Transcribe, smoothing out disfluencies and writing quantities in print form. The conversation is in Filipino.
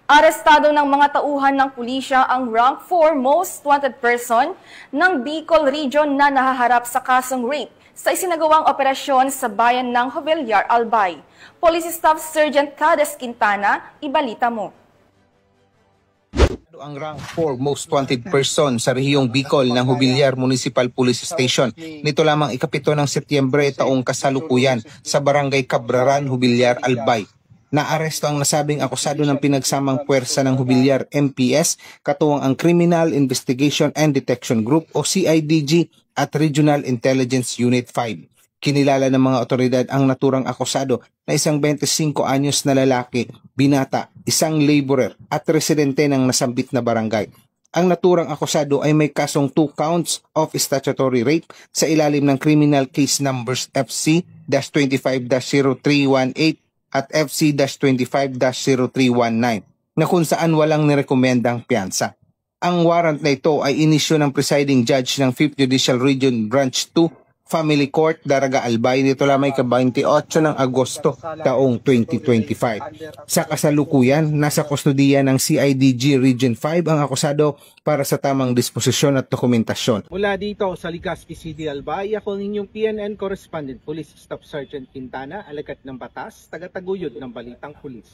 Arestado ng mga tauhan ng pulisya ang rank 4 most wanted person ng Bicol Region na nahaharap sa kasong rape sa isinagawang operasyon sa bayan ng Jovellar, Albay. Police Staff Sergeant Cades Quintana, ibalita mo. Ang rank 4 most wanted person sa rehiyong Bicol ng Jovellar Municipal Police Station. Nito lamang ikapito ng Setyembre taong kasalukuyan sa Barangay Cabraran, Jovellar, Albay. Naaresto ang nasabing akusado ng pinagsamang puwersa ng Jovellar MPS katuwang ang Criminal Investigation and Detection Group o CIDG at Regional Intelligence Unit 5. Kinilala ng mga otoridad ang naturang akusado na isang 25 anyos na lalaki, binata, isang laborer at residente ng nasambit na barangay. Ang naturang akusado ay may kasong 2 counts of statutory rape sa ilalim ng criminal case numbers FC-25-0318 at FC-25-0319 na kung saan walang nirekomendang piyansa. Ang warrant na ito ay inisyu ng presiding judge ng 5th Judicial Region Branch 2 Family Court, Daraga, Albay nito lamang ika-28 ng Agosto taong 2025. Sa kasalukuyan, nasa kustodiya ng CIDG Region 5 ang akusado para sa tamang disposisyon at dokumentasyon. Mula dito sa Legazpi City, Albay, ako ninyong PNN Correspondent Police Staff Sergeant Quintana, alagad ng batas, tagataguyod ng Balitang Pulis.